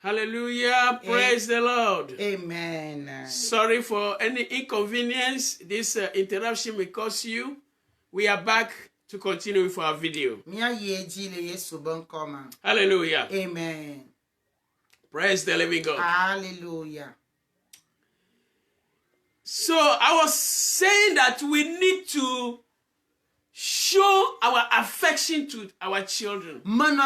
Hallelujah. Praise the Lord. Amen. Sorry for any inconvenience this interruption may cause you. We are back to continue with our video. Hallelujah. Amen. Praise the living God. Hallelujah. So I was saying that we need to show our affection to our children. In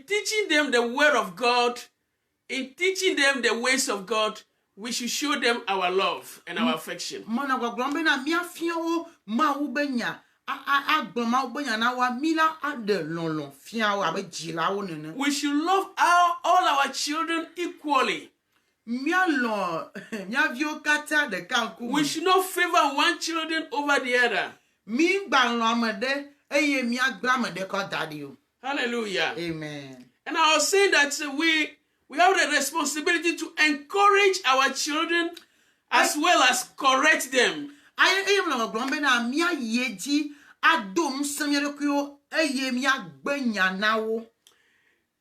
teaching them the word of God, in teaching them the ways of God, we should show them our love and our affection. We should love all our children equally. We should not favor one children over the other. Hallelujah. Amen. And I was saying that we have the responsibility to encourage our children as well as correct them.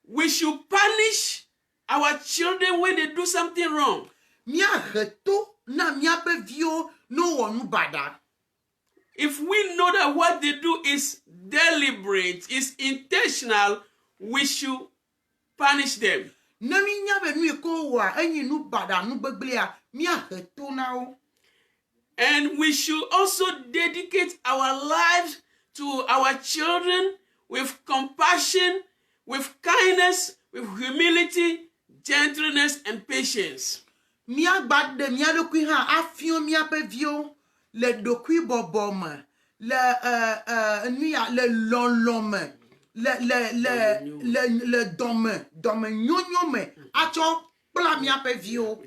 We should punish our children when they do something wrong. If we know that what they do is deliberate, is intentional, we should punish them. And we should also dedicate our lives to our children with compassion, with kindness, with humility, gentleness, and patience. Le dokui bobome, le lolome, le dome nyonyome, acho plamia pevio,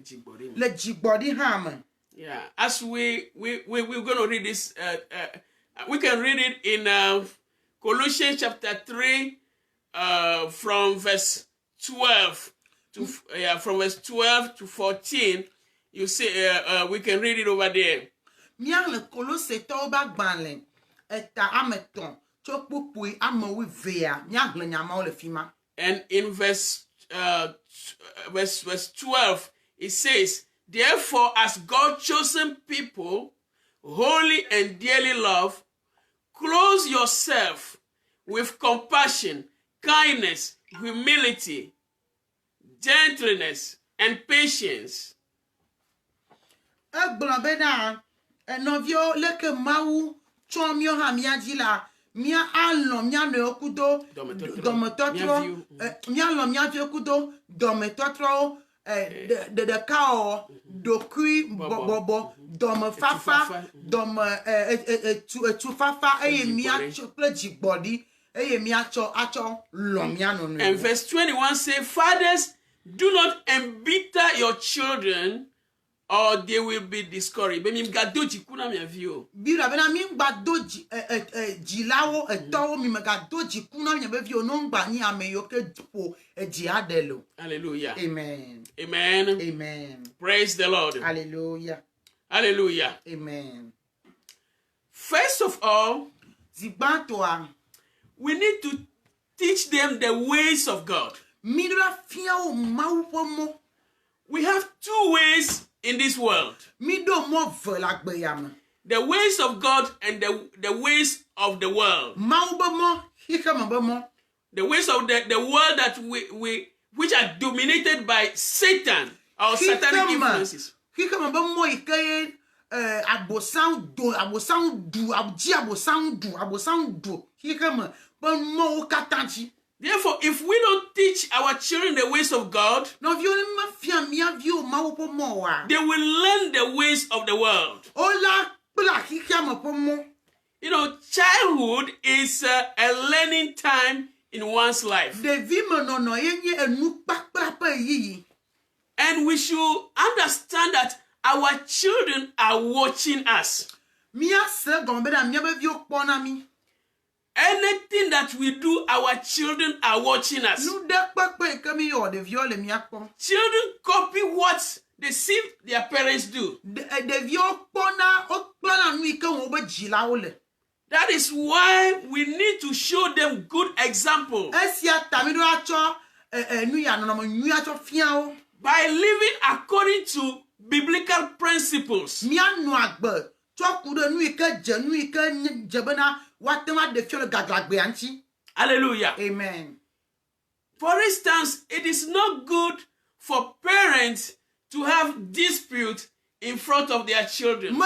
le jigbodi ham. Yeah, as we're going to read this, we can read it in Colossians chapter 3, from verse 12 to from verse 12 to 14. You see, we can read it over there. Le Colosse toba gbanle eta ameton chokpupui amowi vea le nyama le fima. And in verse 12 it says, therefore as God chosen people, holy and dearly loved, clothe yourself with compassion, kindness, humility, gentleness, and patience. Novio leke mau chomio hamiaji la mia allo mia ne okudo dometotro mia lo mia vi okudo dometotro de kao dokui bobo domefafa tu fafa mia chople jigbodi mia acho lo mia no. And verse 21 say, fathers, do not embitter your children, or they will be discouraged. But mim gadoji kuna mi avio. Bira bena mim gadoji jilawo etowo mim gadoji kuna mi avio no ngba ni ameyoke po jiadelo. Hallelujah. Amen. Amen. Amen. Praise the Lord. Hallelujah. Hallelujah. Amen. First of all, zibantoa, we need to teach them the ways of God. Midra fiao maupomo. We have two ways in this world. The ways of God and the ways of the world. The ways of the world that which are dominated by Satan or satanic influences. Therefore, if we don't teach our children the ways of God, they will learn the ways of the world. You know, childhood is a learning time in one's life. And we should understand that our children are watching us. Anything that we do, our children are watching us. Children copy what they see their parents do. That is why we need to show them good example. Esia tamido acho nu ya no nu acho fiao. By living according to biblical principles. Mi anu agbe cho kudo nu ike je nu ike jebena watema de fio gaglagbe anti. Hallelujah. Amen. For instance, it is not good for parents to have dispute in front of their children.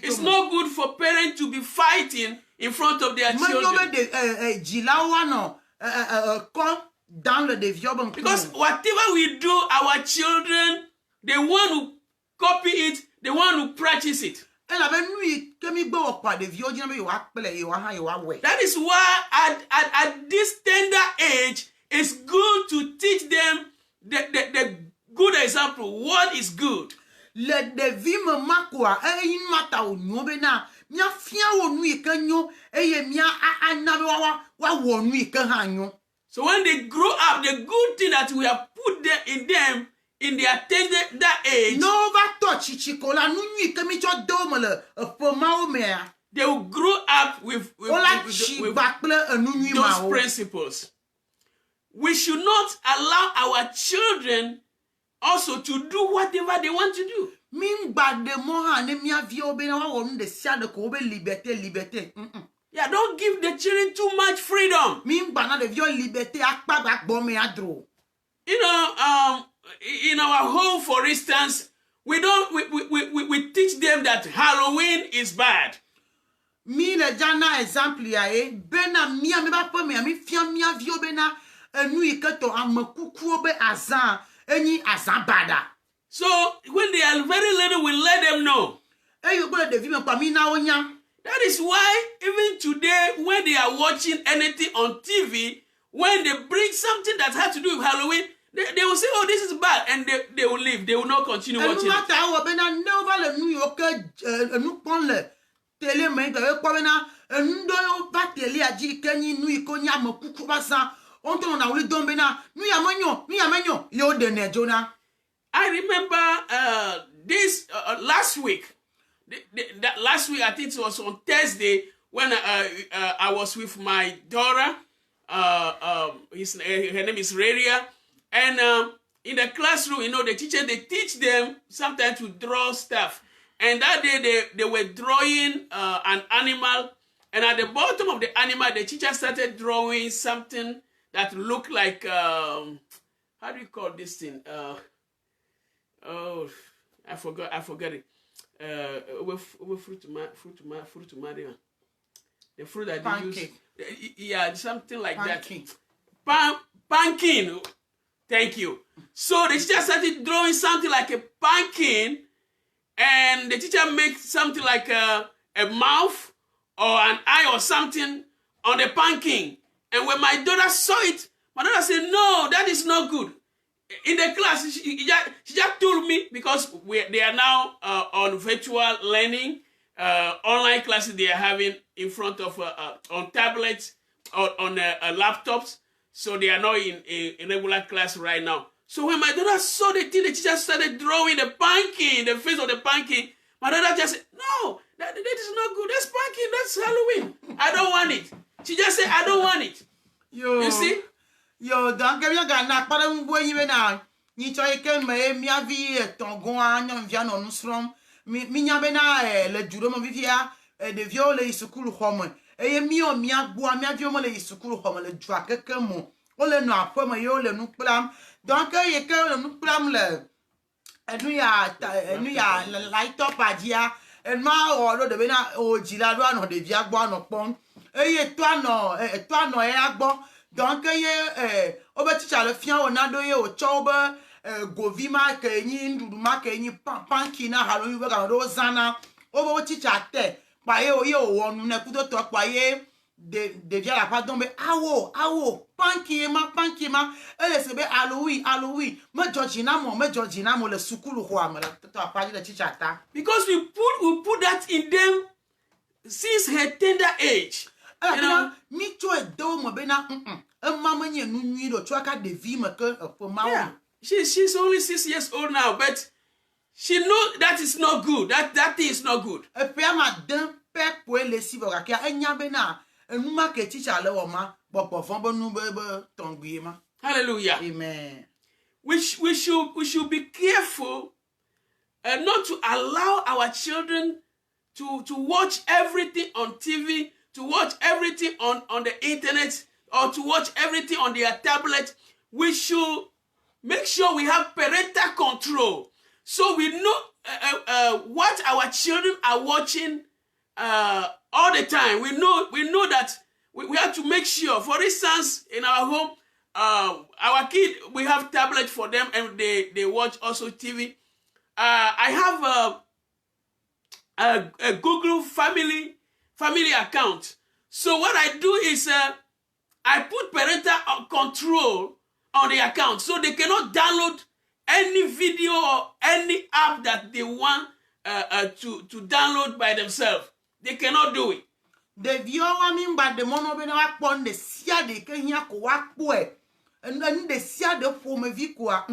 It's not good for parents to be fighting in front of their children. Because whatever we do, our children, they want to copy it, they want to practice it. That is why at this tender age, it's good to teach them the good example. What is good? So when they grow up, the good thing that we have put them in their tender age, they will grow up with those principles. We should not allow our children also to do whatever they want to do. Yeah, don't give the children too much freedom. You know, in our home, for instance, we teach them that Halloween is bad. So when they are very little, we let them know. That is why even today, when they are watching anything on TV, when they bring something that has to do with Halloween, they will say, oh, this is bad, and they will leave. They will not continue watching it. I remember this last week. That last week, I think it was on Thursday, when I was with my daughter. Her name is Raria. And in the classroom, you know, the teacher, they teach them sometimes to draw stuff. And that day, they were drawing an animal. And at the bottom of the animal, the teacher started drawing something that looked like, how do you call this thing? Oh, I forgot it. The fruit that they use. Yeah, something like Pumpkin. that. Pumpkin. Thank you. So the teacher started drawing something like a pumpkin, and the teacher made something like a mouth or an eye or something on the pumpkin. And when my daughter saw it, my daughter said, no, that is not good. In the class, she just told me, because they are now on virtual learning, online classes they are having in front of, on tablets, or on laptops. So they are not in regular class right now. So when my daughter saw the thing, the teacher started drawing the pumpkin, the face of the pumpkin. My daughter just said, no, that is not good. That's pumpkin, that's Halloween. I don't want it. She just said, I don't want it. You see? Yo, don't get me gonna para boy na ni choy ken me mi avi tongon anyon via no nusrom mi nyabe na le juro mo vivia de viole isukulu homo e mi o mi agbo mi avi mo le isukulu homo le jua keke mo o le no apo mo yo le nu plam donc ye ke le nu plam le enu ya light up adia en ma o lo de na o jila do ano de via gbo ano pon e to ano e agbo donc obetisha le fian onado ye o chobe govima ke yin nduduma ke yin panki na halo yu ga do zana obo ticha te pa ye o wonu na kudo to pa ye de via la pa dombe awo panki ma ele sebe Halloween me Georgina mo le sukulu ho amala to pa le ticha ta, because we put that in them since her tender age. You know, me to a do mo be na mama nye nu nwi do chwaka de vi me ke for ma. Yeah, she's only 6 years old now, but she knows that is not good. That thing is not good. E pe ma den pe po le si voka kia enya be na enu ma ke teacher le wo ma popo fon bo nu be tongbi ma. Hallelujah. Amen. We should be careful not to allow our children to watch everything on TV, to watch everything on the internet, or to watch everything on their tablet. We should make sure we have parental control, so we know what our children are watching all the time. We know that we have to make sure. For instance, in our home, our kid, we have tablet for them, and they watch also TV. I have a Google family account. So what I do is I put parental control on the account, so they cannot download any video or any app that they want to download by themselves. They cannot do it. The view wa mi ngba de mono be na wa pon de sia de ke hia ko wa po e en de sia de fo me vi ko a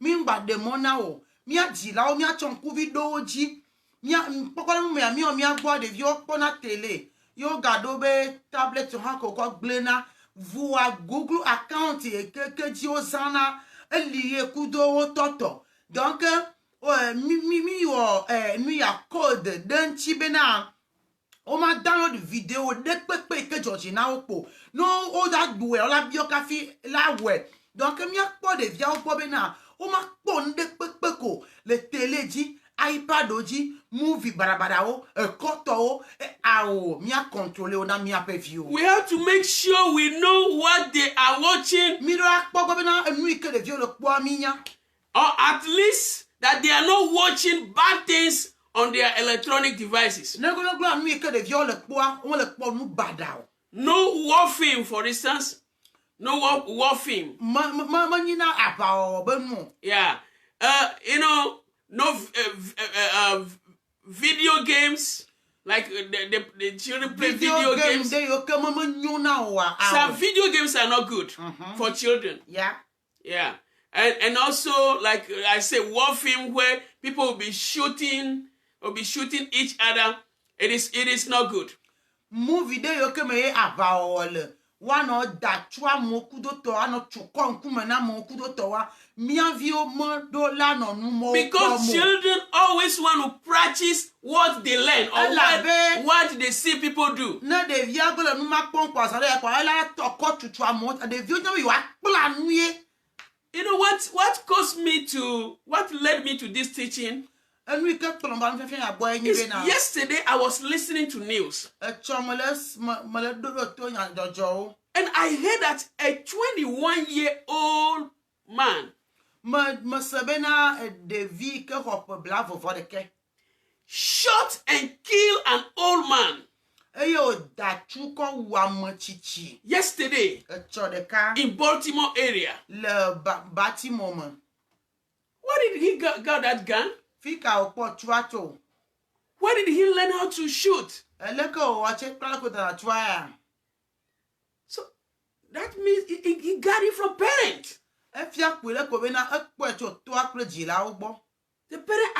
mi ngba de mona o mi ajila o mi achon ku video ji mi pokolo mi o mi agbo de view po na tele yo gado be tablet ha ko glena voa Google account e ke ji o sana eliye kudo o toto donc mi ya code den chi be na o ma download video de pepe ke George na opo no o da gbo e ola bi o ka fi la we donc mi apo de via opo be na o ma po nde pepe ko le tele ji iPad oji movie barabara o koto o ao mi a contrôler o na mi a view. We have to make sure we know what they are watching, mi ro apo go be na enu ike de view le po mi nya, or at least that they are not watching bad things on their electronic devices. No war film, for instance. No war film. Yeah. No video games. Like the children play video games. Some video games are not good for children. Yeah. Yeah. And also, like I say, war film where people will be shooting each other. It is not good. Movie de yo keme avaole wano da chwa mokudo to ano chukon kumena mokudo to wa miavio mo do la no numo. Because children always want to practice what they learn or what they see people do. Na de via go la numa pon kwa sare kwa ela to ko tutu amo de vio no you plan nuye. You know what led me to this teaching? Yesterday I was listening to news. And I heard that a 21-year-old man shot and killed an old man. Yesterday in Baltimore area. Where did he got that gun? Where did he learn how to shoot? So that means he got it from parents. The parent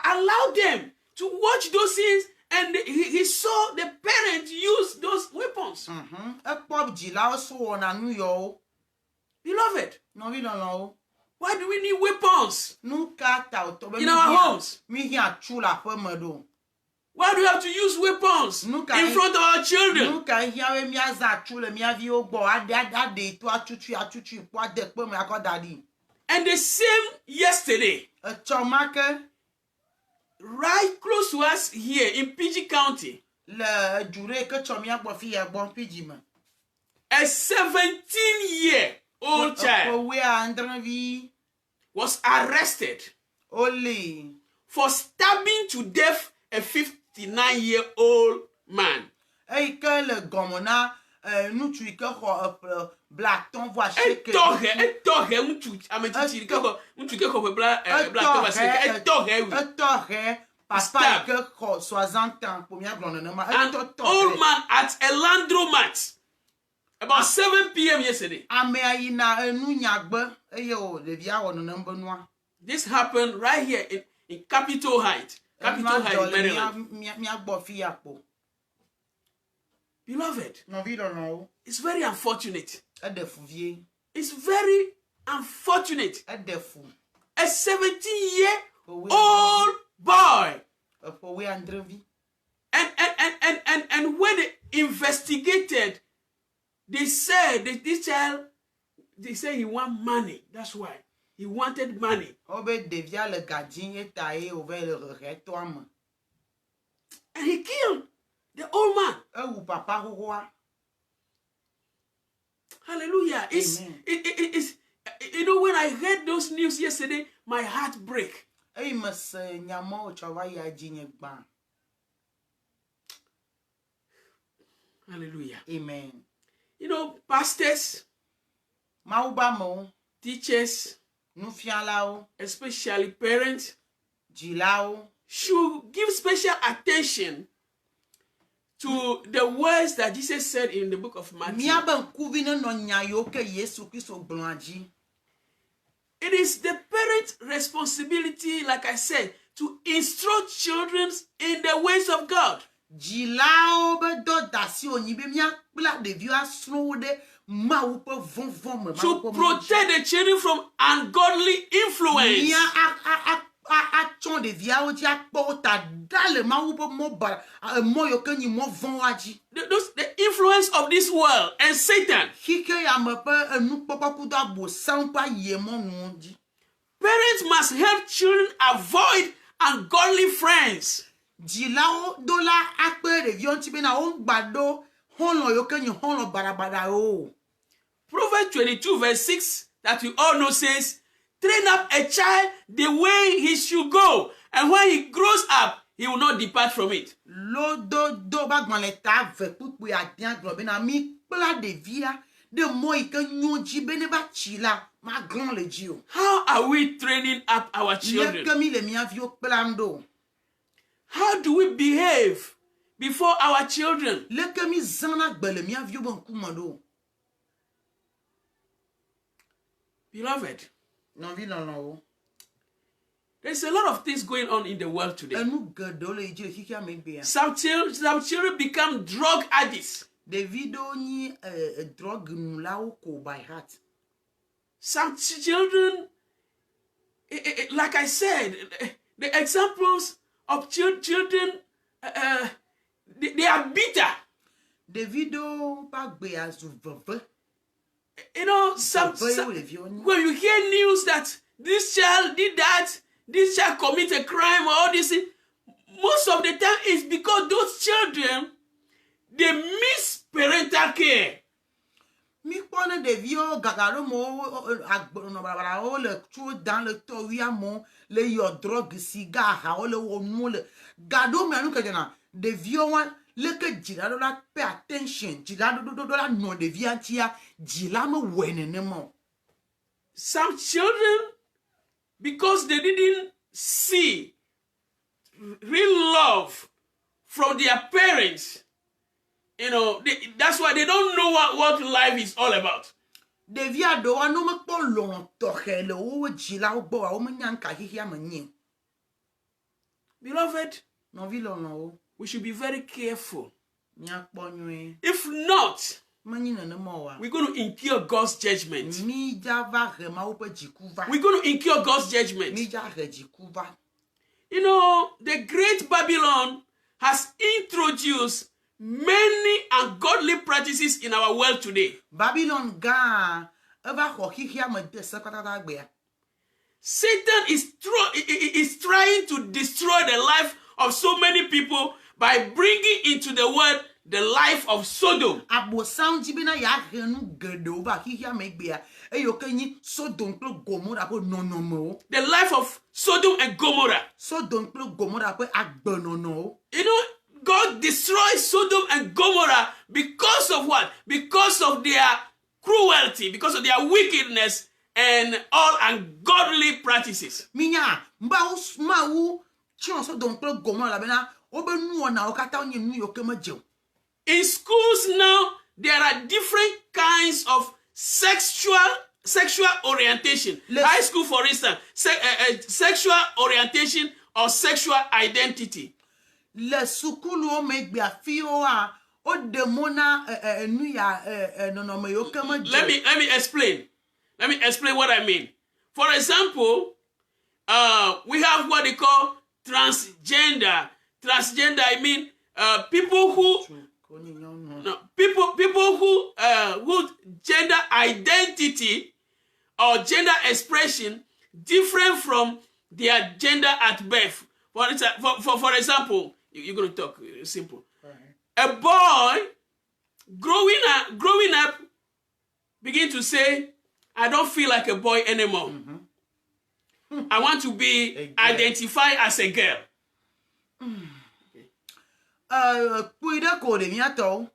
allowed them to watch those things, and he saw the parents use those weapons. Beloved, no, we don't know. Why do we need weapons in our homes? Why do we have to use weapons in front of our children? And the same yesterday, right close to us here in PG County, a 17-year-old child was arrested for stabbing to death a 59-year-old man. An old man at a laundromat about 7 p.m. yesterday. This happened right here in Capitol Heights. Capitol Heights, Maryland. Beloved, Nɔvi lɔlɔwo, it's very unfortunate. eɖe fu vie, It's very unfortunate. eɖe fu. A 17-year-old boy. Eƒe wuiadre vi. And when they investigated, they said that this child, they said he want money. That's why. He wanted money. Wobe ɖevia le gadzi eta ye wòva le hehe toa me. And he killed the old man. Ewu papa xoxoa. Hallelujah. Amen. It's you know, when I heard those news yesterday, my heart break. Eyi me se nyamawo tsɔ va yi adzi nye gbã. Hallelujah. Amen. You know, pastors, Mawu be amewo, teachers, nufialawo, especially parents, dzilawo, should give special attention to the words that Jesus said in the book of Matthew. míabe ŋkuvi ne nɔ nya yiwo ke Yesu Kristo gblɔa dzi. It is the parent's responsibility, like I said, to instruct children in the ways of God. Dzilawo be do dasi onyi be míakpla ɖeviwo asrɔ̃ wo ɖe Mawu ƒe vɔvɔ me. To protect the children from ungodly influence. Mía atsɔ ɖeviawo dzi akpɔ wo ta da le Mawu ƒe mɔ ba mɔ yiwo ke nyi mɔ vɔ̃wa dzi. The influence of this world and Satan. Xike ame ƒe enukpɔkpɔ kudo abosam ƒe ayemɔnuwo dzi. Parents must help children avoid ungodly friends. Dzilawo do la akpe ɖeviwo ŋuti bena wo gba ɖo xɔlɔ̃ yiwo ke nye xɔlɔ̃ baɖabaɖawo. Proverbs 22 verse 6 that we all know says, train up a child the way he should go, and when he grows up, he will not depart from it. Lododo ba gbalẽ ta ve kpukpui adia gblɔ bena mi kpla ɖevia ɖe mɔ yi ke nyo dzi be ne va tsi la maglɔ̃ le dzi o. How are we training up our children? Leke mi le mia viwo kplam ɖo. How do we behave before our children? Leke mi zãna gbe le mia viwo be ŋkume ɖo. Beloved, Nɔvi lɔlɔwo. there's a lot of things going on in the world today. Enu geɖewo le dzi le xixia me gbea. Some children become drug addicts. Ɖevi ɖewo nyi drug nulawo ko by heart. Some children, like I said, the examples of children, they are bitter. Ɖevi ɖewo ƒe agbe azu veve. You know, when you hear news that this child did that, this child committed a crime or all this, most of the time it's because those children, they miss parental care. Mi kpɔ ne ɖeviwo gagaɖo mo agbɔnɔ babalawo le tso dan le tɔwia mo le yɔ drug siga ahawo le wɔ nuwo le gaɖo mea nu kedzana ɖeviwo wa leke dzilaɖo la pay attention dzilaɖo la nɔ ɖevia ŋutia dzila me wɔe nenema o. Some children, because they didn't see real love from their parents, you know, that's why they don't know what life is all about. Ɖevia ɖewoa no mekpɔ lɔlɔ tɔxɛ le wo dzilawo gbɔ wa wo menya nka xixia me nye. Beloved, Nɔvi lɔlɔwo. we should be very careful. Míakpɔ nyuie. If not, Menyi nenema o wa. we're going to incur God's judgment. Mi dza va he Mawu ƒe dziku va. We're going to incur God's judgment. Mi dza he dziku va. You know, the great Babylon has introduced many ungodly practices in our world today. Babylon gã eva xɔ xixia me de se katã gbea. Satan is trying to destroy the life of so many people by bringing into the world the life of Sodom. Abosam dzi bena ya he nu geɖewo va xixia me gbea. Eyo ke nyi Sodom kple Gomora ƒe nɔnɔmewo. The life of Sodom and Gomorrah. Sodom kple Gomora ƒe agbenɔnɔwo. You know, God destroyed Sodom and Gomorrah because of what? Because of their cruelty, because of their wickedness and all ungodly practices. Minya, Mawu tsyɔ Sodom kple Gomora bena wobe nuwɔnawo katã nye nu yiwo ke medze o. In schools now, there are different kinds of sexual orientation. High school, for instance, sexual orientation or sexual identity. Le sukuluwo me gbea fiwo a o demona nu ya no no me yo kama. Let me explain. Let me explain what I mean. For example, we have what they call transgender. Transgender, I mean people who people who gender identity or gender expression different from their gender at birth. For example, you're going to talk simple. A boy growing up begin to say, I don't feel like a boy anymore. I want to be identified as a girl. Puida ko de miato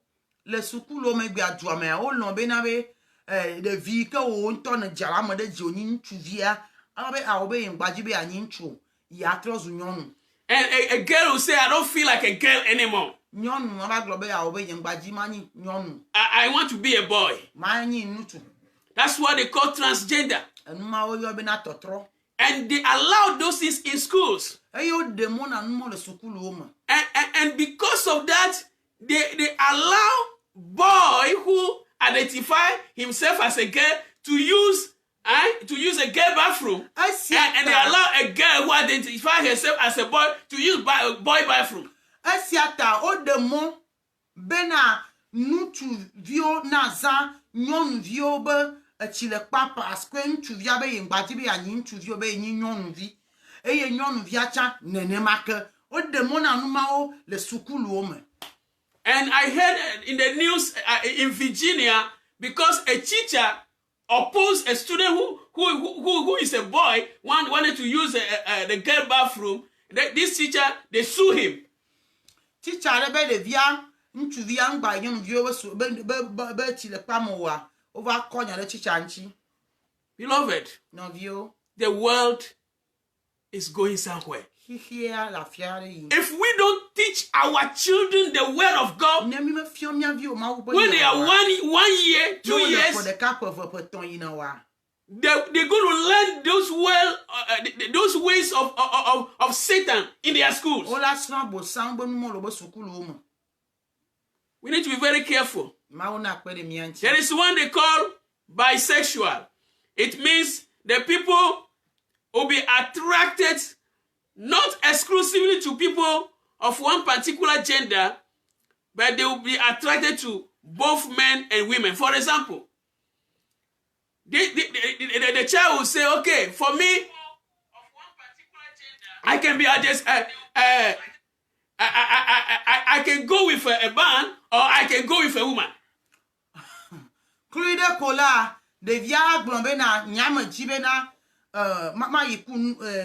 le sukulo me gba duame o lo be na be de vi ka o nto na jara mo de joni ntuvia abe aobe ngbaji be anyi ntu ya trozu nyonu. And a girl will say, I don't feel like a girl anymore. Nyonu aba globe aobe ngbaji mani nyonu. I want to be a boy. Mani nutu. That's what they call transgender. Enuma o yo be na totro. And they allow those things in schools. And because of that, they allow boy who identify himself as a girl to use a girl bathroom. And they allow a girl who identify herself as a boy to use boy bathroom. Asiata o demo bena nutu vio naza nyon vio be chile papa askwen tu via be ngbaji be anyin tu vio be nyin nyonu vi eye nyonu vi acha nene make o demo na numa o le sukulu o me. And I heard in the news in Virginia, because a teacher opposed a student who is a boy wanted to use the girl bathroom. This teacher, they sue him. Teacher be de via ntu via ngba nyonu vio be chile pamowa. Beloved, the world is going somewhere. If we don't teach our children the word of God, when they are 1 year, 2 years, they're going to learn those ways of Satan in their schools. We need to be very careful. There is one they call bisexual. It means the people will be attracted not exclusively to people of one particular gender, but they will be attracted to both men and women. For example, the child will say, okay, for me, I can be I can go with a man or I can go with a woman. Kluide kola de via glombe na nyama jibe na mama yiku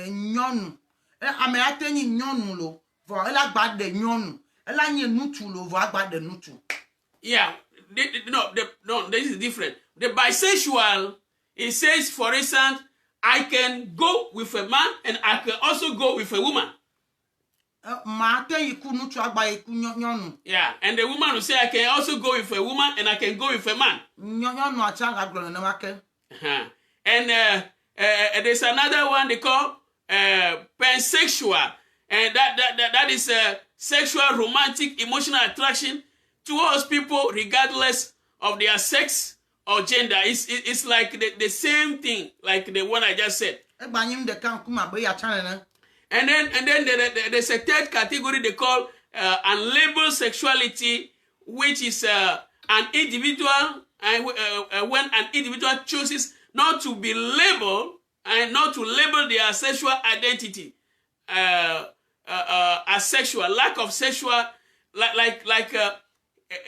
nyonu ame ateni nyonu lo vo ela gba de nyonu ela nye nutu lo vo agba de nutu. Yeah, no, this is different. The bisexual, it says, for instance, I can go with a man and I can also go with a woman. Yeah, and the woman will say, I can also go with a woman and I can go with a man. And there's another one they call pansexual, and that is sexual, romantic, emotional attraction towards people regardless of their sex or gender. It's like the same thing, like the one I just said. And then there's a third category they call unlabeled sexuality, which is an individual, when an individual chooses not to be labeled and not to label their sexual identity as sexual, lack of sexual,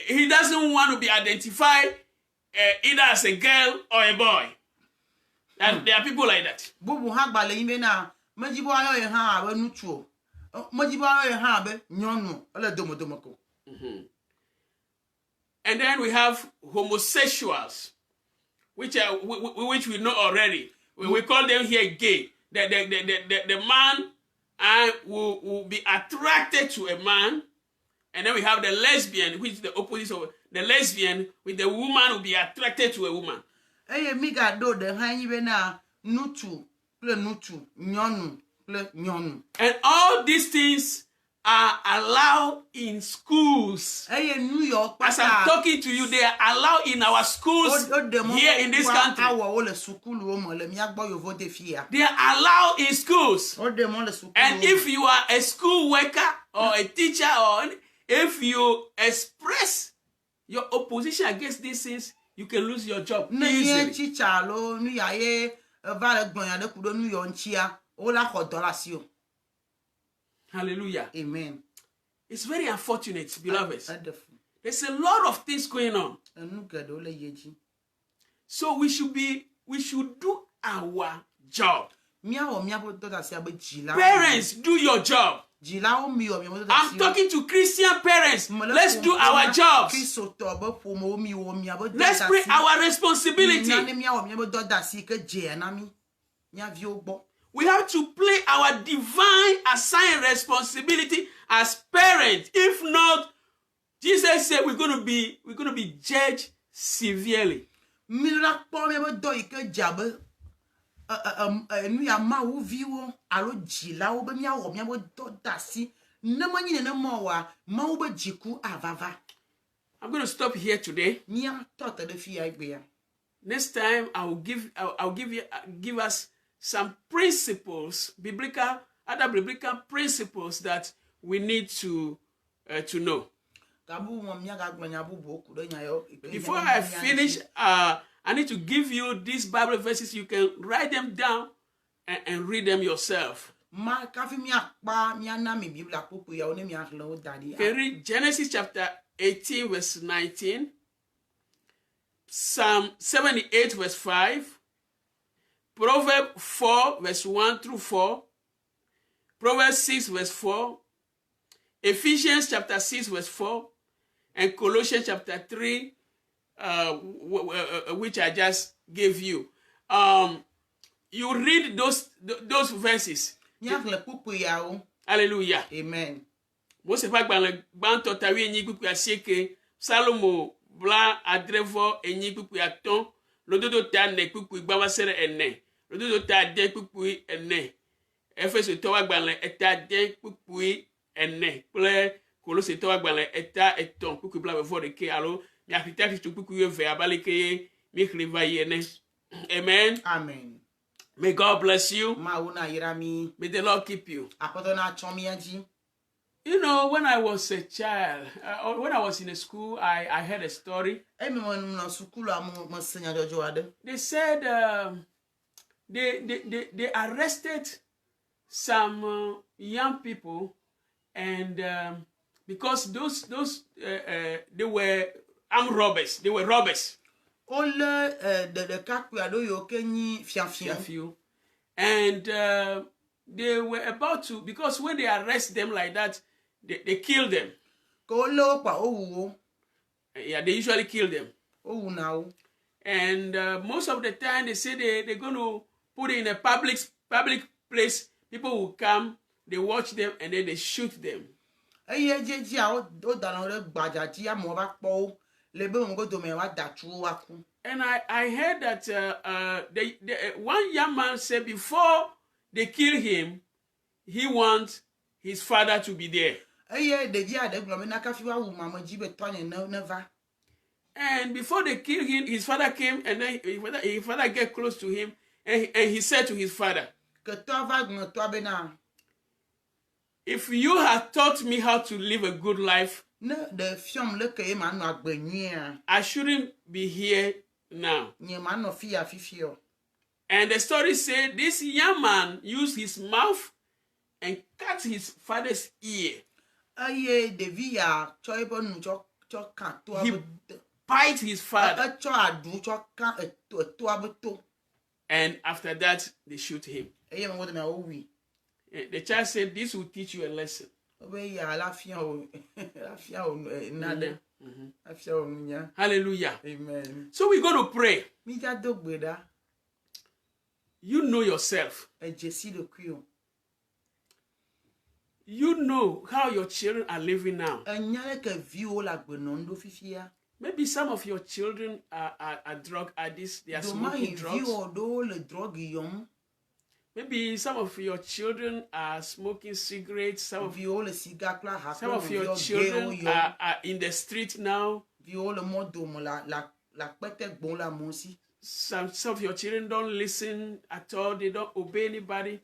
he doesn't want to be identified either as a girl or a boy. And there are people like that. And then we have homosexuals, which we know already. We call them here gay. The man will be attracted to a man, and then we have the lesbian, which is the opposite of the lesbian, with the woman will be attracted to a woman. And all these things are allowed in schools. eye New York As I'm talking to you, they are allowed in our schools here in this country. They are allowed in schools. And if you are a school worker or a teacher, or if you express your opposition against these things, you can lose your job easily. Hallelujah. Amen. It's very unfortunate, beloveds. There's a lot of things going on. So we should do our job. Parents, do your job. I'm talking to Christian parents. Let's do our jobs. Let's pray our responsibility. We have to play our divine assigned responsibility as parents. If not, Jesus said we're going to be judged severely. I'm going to stop here today. Next time I'll give us some principles, other biblical principles that we need to know. Before I finish, I need to give you these Bible verses. You can write them down and read them yourself. You can read Genesis chapter 18 verse 19, Psalm 78 verse 5, Proverbs 4 verse 1 through 4, Proverbs 6 verse 4, Ephesians chapter 6 verse 4, and Colossians chapter 3, which I just gave you. You read those verses. Hallelujah. Amen. Salomo bla adrevo enyi pupu aton lododo ta ne pupu gbawasere ene lododo ta de pupu ene Efeso to wagbanle eta de pupu ene ple Kolose to wagbanle eta eton pupu bla before the ke alo mi akita tu pupu ve abaleke mi khliva yene. Amen. Amen. May God bless you. May the Lord keep you. You know, when I was a child, when I was in a school, I heard a story. They said they arrested some young people, and because those they were armed robbers. They were robbers. And they were about to, because when they arrest them like that, they kill them. Yeah, they usually kill them. And most of the time they say they're going to put it in a public place. People will come, they watch them, and then they shoot them. And I heard that one young man said before they kill him, he wants his father to be there. And before they killed him, his father came, and then his father get close to him, and he said to his father, if you had taught me how to live a good life, I shouldn't be here now. And the story said this young man used his mouth and cut his father's ear. He bite his father. And after that, they shoot him. The child said, this will teach you a lesson. Hallelujah. Amen. So we're going to pray. You know yourself. You know how your children are living now. Maybe some of your children are drug addicts. They are smoking drugs. Maybe some of your children are smoking cigarettes. Some of your children are in the street now. Some of your children don't listen at all. They don't obey anybody.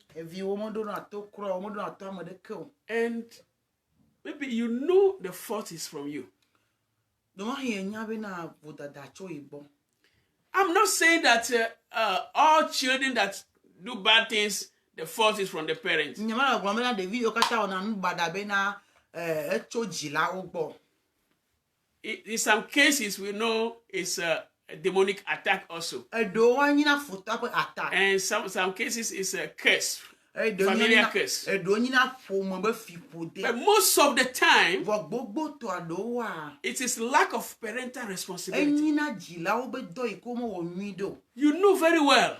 And maybe you know the fault is from you. I'm not saying that all children that do bad things, the fault is from the parents. In some cases, we know it's a demonic attack also. And some cases, it's a curse. Familiar curse. But most of the time, it is lack of parental responsibility. You know very well.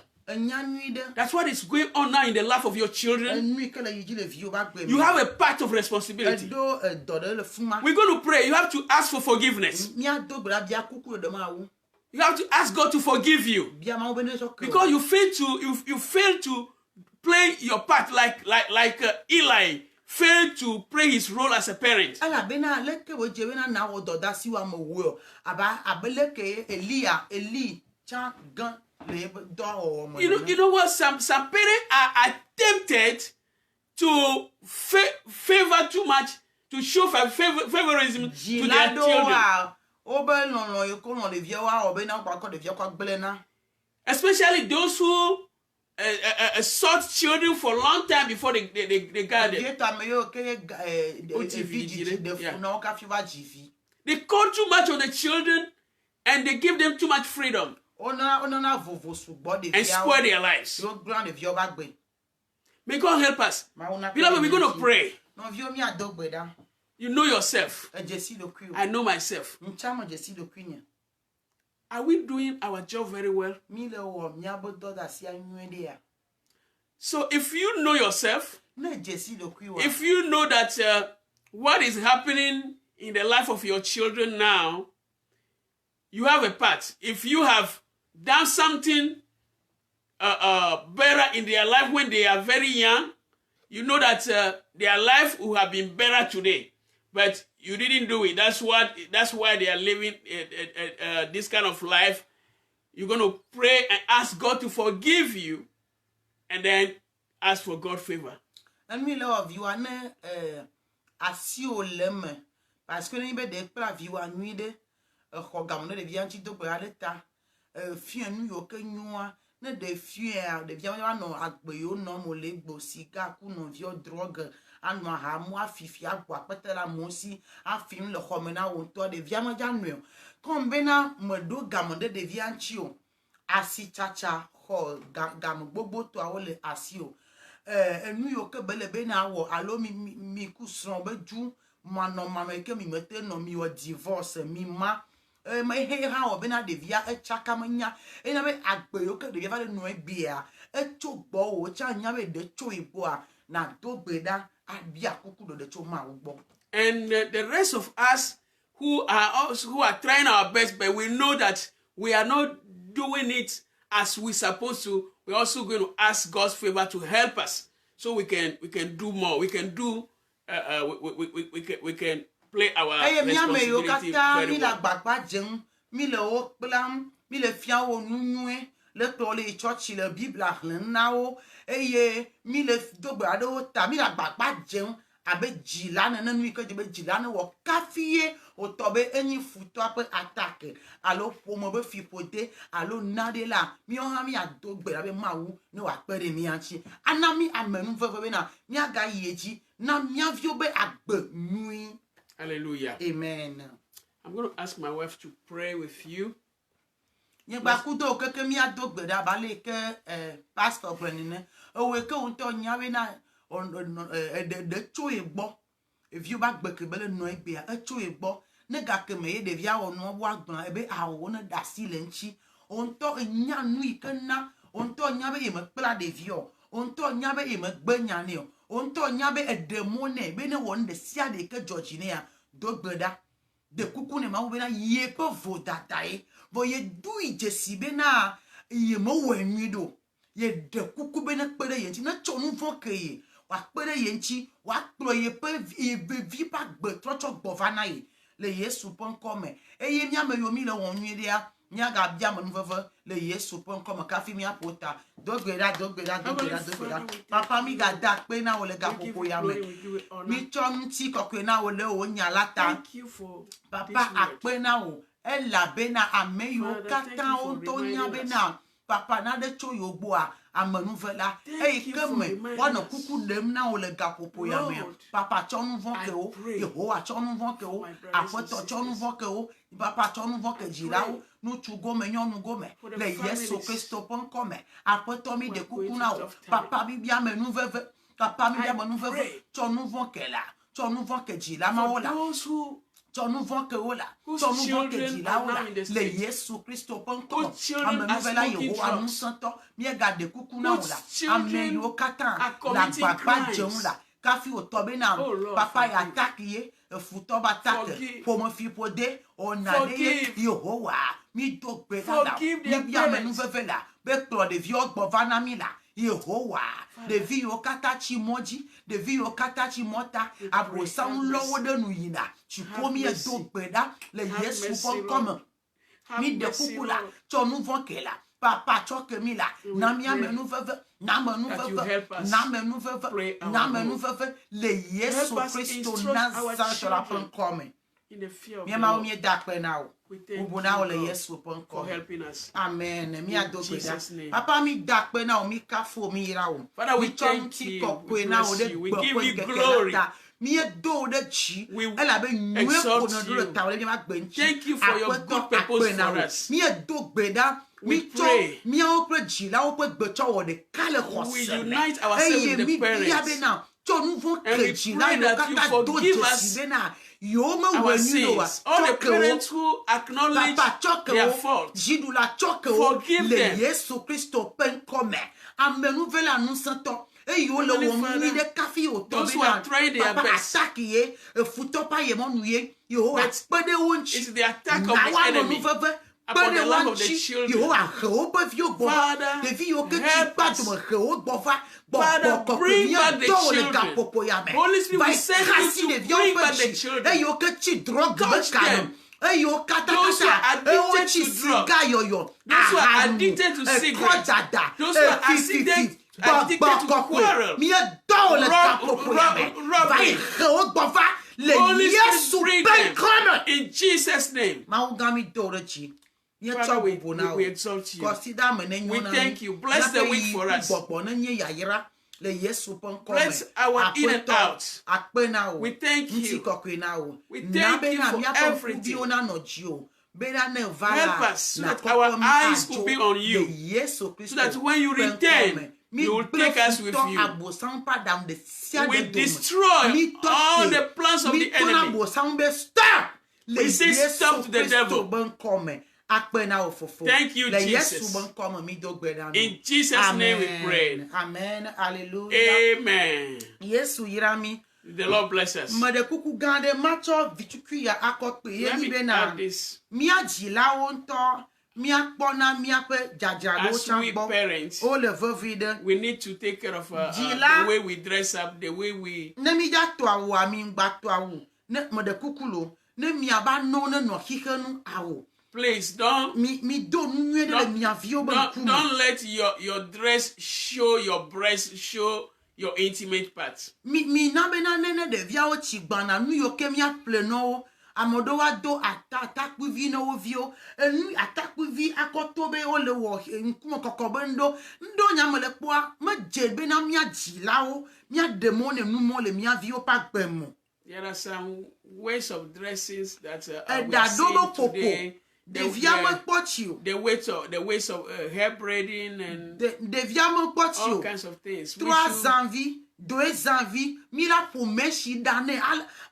That's what is going on now in the life of your children. You have a part of responsibility. We're going to pray. You have to ask for forgiveness. You have to ask God to forgive you. Because you fail to play your part like Eli failed to play his role as a parent. You know what? Some parents are tempted to favor too much, to show favoritism to their children. Especially those who sought children for a long time before they got them. They call too much on the children and they give them too much freedom and spoil their lives. May God help us. Beloved, we're going to pray. You know yourself. I know myself. Are we doing our job very well? So if you know yourself, if you know that what is happening in the life of your children now, you have a part. If you have done something better in their life when they are very young, you know that their life will have been better today. But you didn't do it. That's why they are living this kind of life. You're going to pray and ask God to forgive you, and then ask for God's favor. And me love you ane asio leme parce que ni be de pra vi wa nuide khogamno de vianchi to gba leta fien nu yo kenyua ne de fien de vian wa no agbe yo no mo le gbo sika ku no vio drogue anu ha mo afifi agbo petera mo si afim le khomena wo to de vian ja nu kombena modo gamode de vianchi o asi chacha ho gam gbogbo to awole asio enu yo ke bele be na wo alo mi ku son be ju mano ke mi mete no mi o divorce mi ma he ha o be na de via e chaka manya e na be agbe yo ke de via no e bia e chogbo o cha nya be de cho ibo a na do gbe da abia kuku do de cho ma wo gbo. And the rest of us who are trying our best, but we know that we are not doing it as we supposed to. We're also going to ask God's favor to help us, so we can do more. We can do we can play our responsibility very well. Mi le o plam, mi le fia o nunue, le to le church le Bible na o mi le dogbe ado ta mi la gbagba jeun abe jila na nanu ke be jila na wo kafie o to be enyi futo ape attack alo pomo be fi pote alo nade la mi o ha mi adogbe abe mawu ni wa pere mi anchi anami amenu fefebe na mi aga yeji na mi avio be agbe nui. Hallelujah. Amen. I'm going to ask my wife to pray with you. Nyeba kudo keke mi adogbe da bale ke pastor brenine o we ke unto nyawe na de cho egbo if you back back bele no egbe a cho egbo ne ga ke me de via ono bo agbon ebe awo na da silenchi onto nya nu ikena onto nya be me pla de vio onto nya be me gbenya ne onto nya be edemone be ne won de sia de ke George ne ya dogbeda de kuku ne ma wo be na ye pe vodatae bo ye du ijesi be na ye mo wenwido ye de kuku be ne kpere yenchi ne tso nu vɔ ke ye wa kpere yenchi wa kplɔ ye pe vi pa gbe trɔtsɔ gbɔva na ye le Yesu ƒe ŋkɔ me eye míame yo mi le wɔn nyui ɖea míaga bia me nuveve le Yesu ƒe ŋkɔ me kafi míaƒo ta dogbe ɖa papa mi ga da kpe na wo le gaƒoƒo ya me mi tsɔ ŋuti kɔkɔe na wo le wo nya la ta papa akpe na wo elabena ame yiwo katã woto nya bena papa na de tso yo gbɔa amenuvela eye ke me wɔnɔ kuku ɖem na wo le gaƒoƒo ya me papa tsɔ nu vɔ ke wo Yehowa tsɔ nu vɔ ke wo aƒetɔ tsɔ nu vɔ ke wo papa tsɔ nu vɔ ke dzilawo nutsu gome nyɔnu gome le Yesu Kristo ƒe ŋkɔ me aƒetɔ mi de kuku na wo papa mi bia me nuveve papa mi bia me nuveve tsɔ nu vɔ ke la tsɔ nu vɔ ke dzila mawo la tsɔ nu vɔ ke wo la tsɔ nu vɔ ke dzilawo la le Yesu Kristo ƒe ŋkɔ me ame nuvela Yehowa ŋusẽtɔ míega de kuku na wo la ame yiwo katã le agbagba dzem la kafi wòtɔ bena papa ya ataki ye efutɔ ba take ƒomefi ƒode ona ɖe ye Yehowa mi do gbe na la mi bia me nuveve la be kplɔ ɖeviwo gbɔ va na mi la Yehowa ɖevi yiwo katã tsi mɔ dzi ɖevi yiwo katã tsi mɔ ta abosam lɔ wo ɖe nu yina tsikɔ mi do gbe ɖa le Yesu ƒe ŋkɔ me mi de kuku la tsɔ nu vɔ ke la papa tsɔ ke mi la na míame nuveve na me nuveve na me nuveve na me nuveve le Yesu Kristo Nazareth la ƒe ŋkɔ me míamawo mi da kpe na wo bubu na wo le Yesu ƒe ŋkɔ me amen mi ado gbe ɖa papa mi da kpe na wo mi kafo mi yra wo mi tsɔ ŋuti kɔkɔe na wo ɖe gbɔkɔe keke la ta mi do ɖe dzi elabe nyuie ko ne do le ta wo le míama gbe ŋuti aƒetɔ akpe na wo mi do gbe ɖa mi tsɔ míawo kple dzilawo ƒe gbetsɔ wɔ ɖeka le xɔse me eye mi bia bena tsɔ nu vɔ ke dzila yiwo katã do dzesi bena yewo mewɔ nyui wa tsɔ ke wo papa tsɔ ke wo dziɖula tsɔ ke wo le Yesu Kristo ƒe ŋkɔ me amenuvela ŋusẽtɔ eye wole wɔm nyui ɖe kafi wòtɔ bena papa ataki ye efutɔ pa ye mɔnu ye Yehowa kpe ɖe wo ŋuti na woanɔ nuveve kpe ɖe wo ŋuti Yehowa he woƒe viwo gbɔ va ɖevi yiwo ke tsi gbadome he wo gbɔ va gbɔgbɔ kɔkɔe míadɔ wo le gaƒoƒo ya me va kasi ɖeviawo ƒe dzi eye wo ke tsi drɔg be kame eye wo katã eye wo tsi siga yɔyɔ ahanu ekɔ dada fififi gbɔgbɔ kɔkɔe míadɔ wo le gaƒoƒo ya me va he wo gbɔ va le Yesu ƒe ŋkɔ me in Jesus' name. Mawu gã mi do ɖe dzi. Father, we exalt you. We thank you. Bless the week for us. Bless our in and out. We thank you. We thank you for everything. Help us so that our eyes will be on you. So that when you return, you will take us with you. We destroy all the plans of the enemy. We say stop to the devil. Thank you, Jesus. In Jesus' name we pray. Amen. Hallelujah. Amen. Yesu yirami. The Lord bless us. Let me add this. As we parents, we need to take care of the way we dress up, the way we... Please don't let your dress show your breast, show your intimate parts. Amodowa do atakpuvi no vio enu atakpuvi akotobe ole wo nkumo kokobendo ndo nyamele kwa ma jebe na mia jilawo mia demone numo le mia vio pa gbemo. There are some ways of dressings that we see today. The ways of hair braiding and all kinds of things. 3 janvier 2 janvier mira pour meshi dane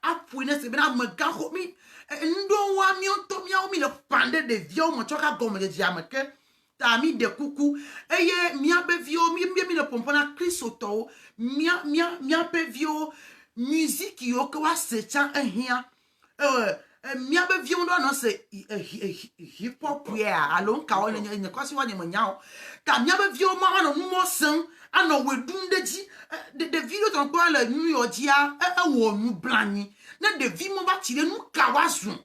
apune se bena mega mi ndo wa mi to mi o mi le pande de vio mo choka gomme de diameke ta mi de kuku eye mi abe vio mi le pompona krisoto mi abe vio musique yo ko wa se chan ehia mia be viu ndo no se hip hop ya alon ka o ne kwasi wa nyamanya ka mia be viu ma no mu mo sen ano wedun deji de video ton ko la New York dia wo nu blani na de vi mo ba tire nu kawasun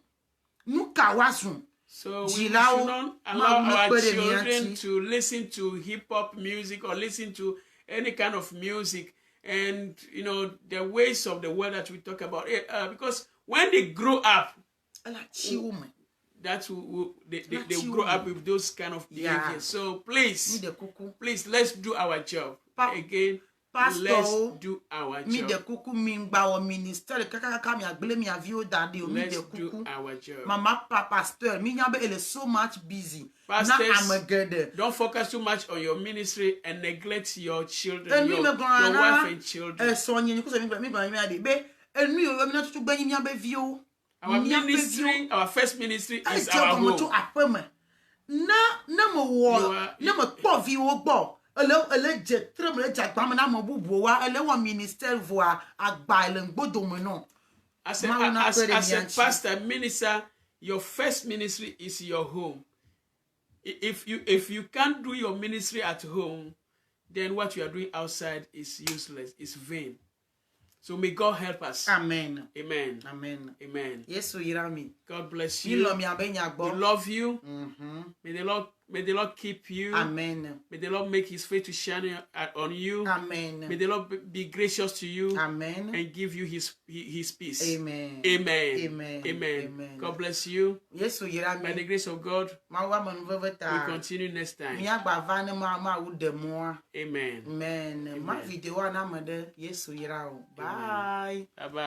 So we should not allow our children to listen to hip-hop music or listen to any kind of music and, you know, the ways of the world that we talk about. Because when they grow up, they will grow up with those kind of behaviors. So please, let's do our job. Again, let's do our job. Let's do our job. Mama, pastor, is so much busy. Pastors, don't focus too much on your ministry and neglect your children, your wife and children. Our ministry, our first ministry is our home. As a pastor, minister, your first ministry is your home. If you can't do your ministry at home, then what you are doing outside is useless, it's vain. So may God help us. Amen. Amen. Amen. Amen. Yes, we God bless you. We love you. May the Lord keep you. Amen. May the Lord make his face to shine on you. Amen. May the Lord be gracious to you. Amen. And give you his peace. Amen. Amen. Amen. Amen. Amen. God bless you. Yes, by the grace of God, we continue next time. Amen. Amen. My video, yes, bye. Bye-bye.